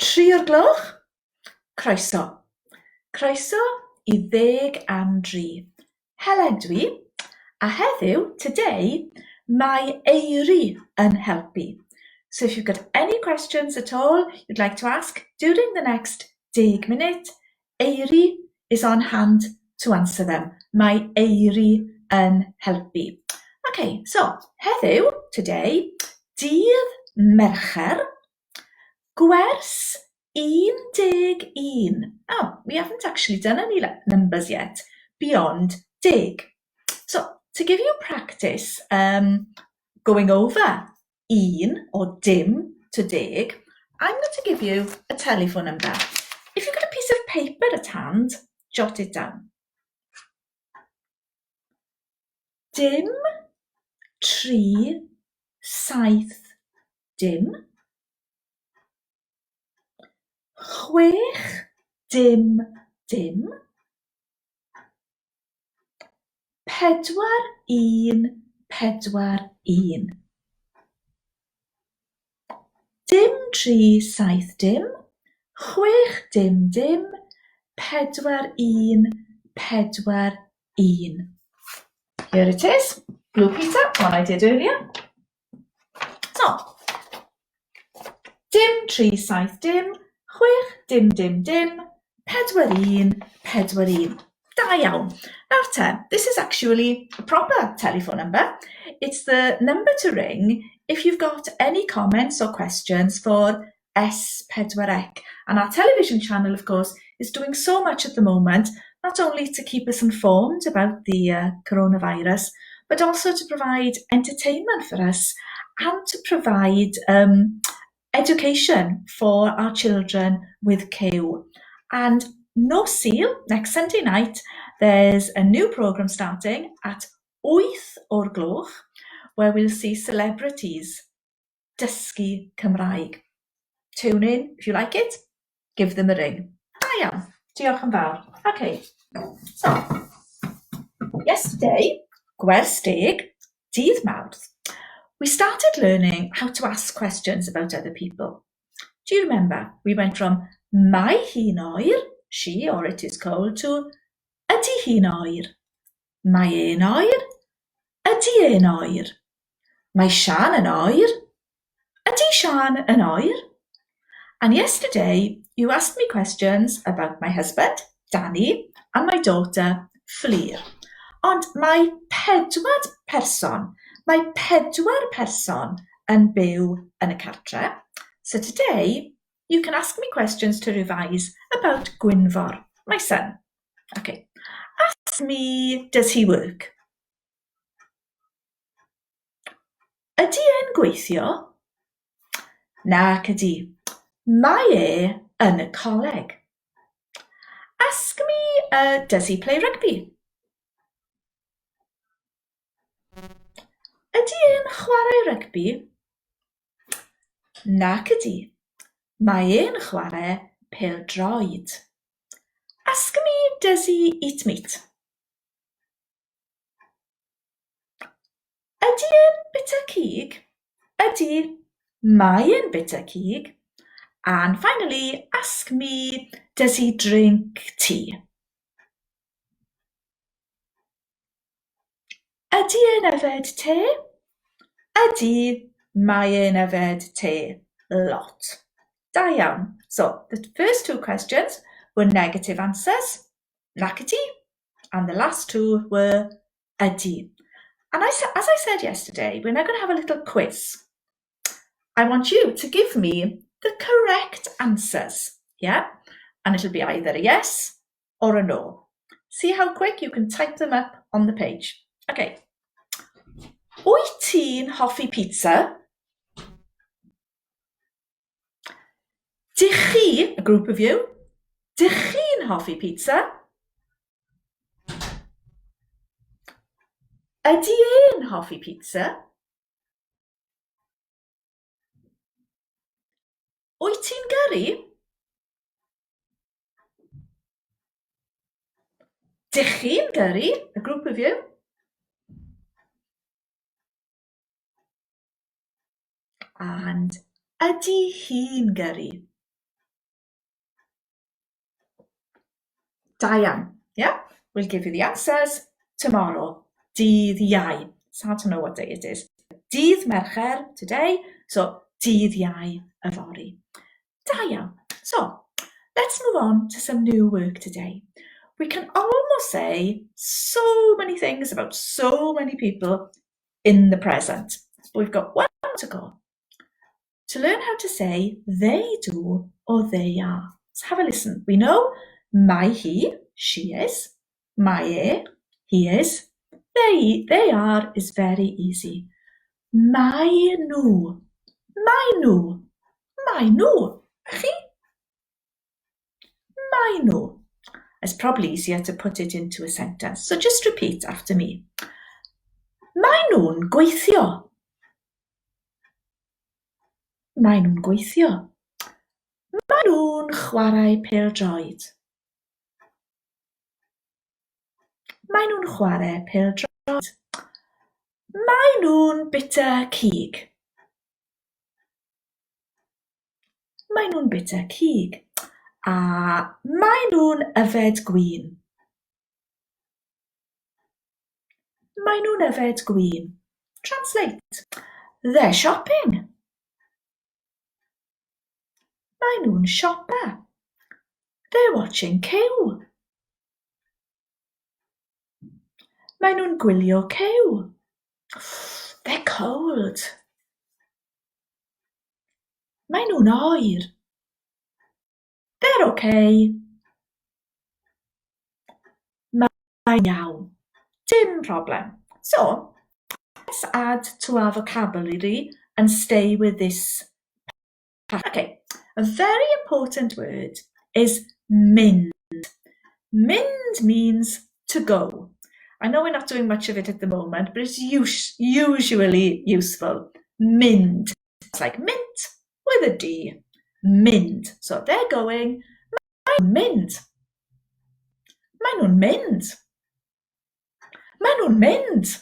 3 o'r gloch, croeso. Croeso I 10 am 3. Helen dwi, a heddiw, today, mae Eiri yn helpu. So if you've got any questions at all you'd like to ask during the next 10 minutes, Eiri is on hand to answer them. Mae Eiri yn helpu. Okay, so heddiw, today, dydd Mercher, Gwers 11. Oh, we haven't actually done any numbers yet beyond 10. So to give you practice going over 1 or dim to 10, I'm going to give you a telephone number. If you've got a piece of paper at hand, jot it down. Dim 3 7 dim 6 dim dim 4 1 4 1. Dim 3 7 dim 6 dim dim 4 1 4 1. Here it is, blue Peter, one I did earlier. So, dim 3 7 dim 6 dim dim dim 4 1 4 1. Da iawn. Now Tim, this is actually a proper telephone number. It's the number to ring if you've got any comments or questions for S4C. And our television channel, of course, is doing so much at the moment, not only to keep us informed about the coronavirus, but also to provide entertainment for us and to provide education for our children with CEW. And no seal, next Sunday night, there's a new programme starting at 8 o'r gloch, where we'll see celebrities dysgu Cymraeg. Tune in, if you like it, give them a ring. Da iawn, diolch yn fawr. Okay, so, yesterday, Gwers 10, dydd Mawrth, we started learning how to ask questions about other people. Do you remember? We went from mae hi'n oer, she or it is cold, to ydy hi'n oer. Mae e'n oer, ydy e'n oer. Mae Sian yn oer, ydy Sian yn oer. And yesterday you asked me questions about my husband, Danny, and my daughter, Fleer. Ond mae 4 person yn byw yn y cartre. So today, you can ask me questions to revise about Gwynfor, my son. Okay. Ask me, does he work? Ydy e'n gweithio? Nac ydy. Mae e yn y coleg. Ask me, does he play rugby? Ydy e'n chwarae rygbi? Nac ydy. Mae e'n chwarae pêl-droed. Ask me, does he eat meat? Ydy e'n bita cig? Ydy. Mae e'n bita cig. And finally, ask me, does he drink tea? Ydy e'n yfed te? Ydy. Mae e'n yfed te. Lot. Da iawn. So, the first 2 questions were negative answers, nac ydy, and the last 2 were ydy. And as I said yesterday, we're now going to have a little quiz. I want you to give me the correct answers, yeah? And it'll be either a yes or a no. See how quick you can type them up on the page. Okay. Wyt ti'n hoffi pizza? Dych chi, a group of you, dych chi'n hoffi pizza? Ydy e'n hoffi pizza? Wyt ti'n gyrru? Dych chi'n gyrru, a group of you? And ydy hi'n gyrru? Da iawn. Yeah, we'll give you the answers tomorrow. Dydd Iau. It's hard to know what day it is. Dydd Mercher today, so dydd Iau yfory. Da iawn. So, let's move on to some new work today. We can almost say so many things about so many people in the present. We've got one to go. To learn how to say they do or they are. Let's have a listen. We know mae hi, she is. Mae e, he is. They are is very easy. Mae nhw. Mae nhw. Mae nhw. A chi? Mae nhw. It's probably easier to put it into a sentence. So just repeat after me. Mae nhw'n gweithio. Mae nhw'n gweithio. Mae nhw'n chwarae pêl-droed. Mae nhw'n chwarae pêl-droed. Mae nhw'n bita cig. Mae nhw'n bita cig. A mae nhw'n yfed gwin. Mae nhw'n yfed gwin. Translate. They're shopping. Mae nhw'n siopa. They're watching cyw. Mae nhw'n gwylio cyw. They're cold. Mae nhw'n oer. They're okay. Mae'n iawn. Dim problem. So, let's add to our vocabulary and stay with this. Okay, a very important word is mynd. Mynd means to go. I know we're not doing much of it at the moment, but it's usually useful. Mynd. It's like mint with a D. Mynd. So they're going. Mae nhw'n mynd. Mae nhw'n mynd. Mae nhw'n mynd.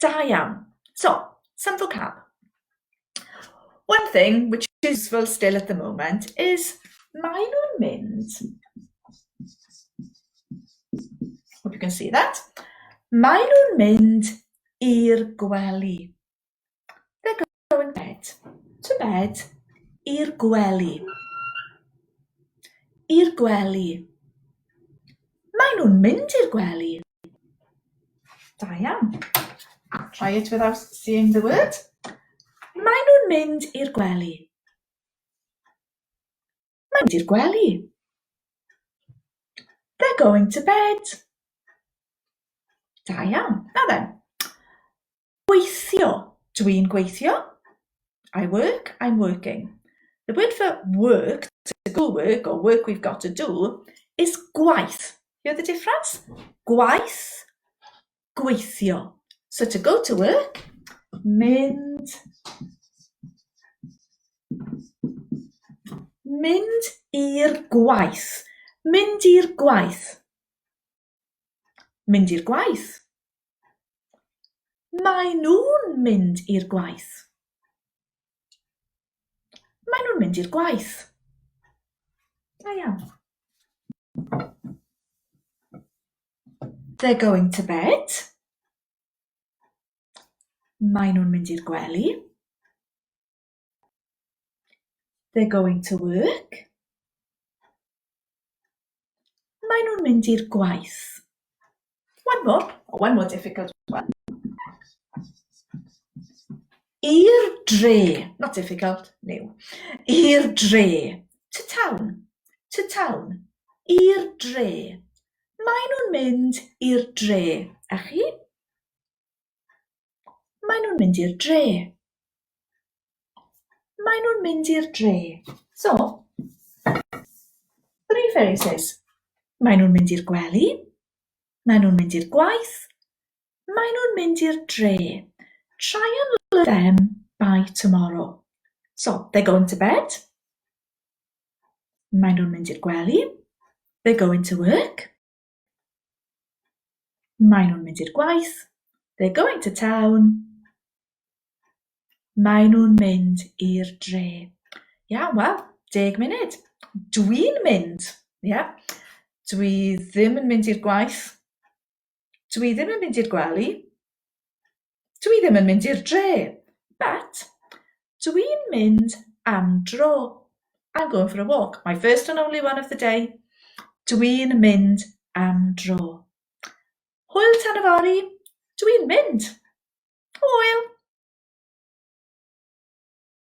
Da iawn. So, some vocab. One thing which is useful still at the moment is mae nhw'n mynd. Hope you can see that. Mae nhw'n mynd i'r gwely. They're going to bed, i'r gwely. I'r gwely. Mae nhw'n mynd i'r gwely. Da iawn. Try it without seeing the word. Mae nhw'n mynd i'r gwely. Mae nhw'n mynd i'r gwely. They're going to bed. Da iawn. Now then. Gweithio. Dwi'n gweithio. I work, I'm working. The word for work, to go work or work we've got to do, is gwaith. Hear the difference? Gwaith, gweithio. So to go to work, mynd i'r gwaith. Mynd i'r gwaith. Mynd i'r gwaith. Mae nhw'n mynd i'r gwaith. Mae nhw'n mynd i'r gwaith. Da iawn. They're going to bed. Mae nhw'n mynd i'r gwely. They're going to work. Mae nhw'n mynd i'r gwaith. One more difficult one. I'r dre. Not difficult, new. I'r dre. To town. To town. I'r dre. Mae nhw'n mynd i'r dre. A chi? Mae nhw'n mynd i'r dre. Mae nhw'n mynd i'r dre. So, 3 phrases. Mae nhw'n mynd i'r gwely. Mae nhw'n mynd i'r gwaith. Mae nhw'n mynd i'r dre. Try and learn them by tomorrow. So, they're going to bed. Mae nhw'n mynd i'r gwely. They're going to work. Mae nhw'n mynd i'r gwaith. They're going to town. Mae nhw'n mynd i'r dre. Yeah, well, 10 munud. Dwi'n mynd. Yeah. Dwi ddim yn mynd i'r gwaith. Dwi ddim yn mynd i'r gwely. Dwi ddim yn mynd i'r dre. But dwi'n mynd am dro. I'm going for a walk. My first and only one of the day. Dwi'n mynd am dro. Hwyl tan y fory. Dwi'n mynd. Hwyl.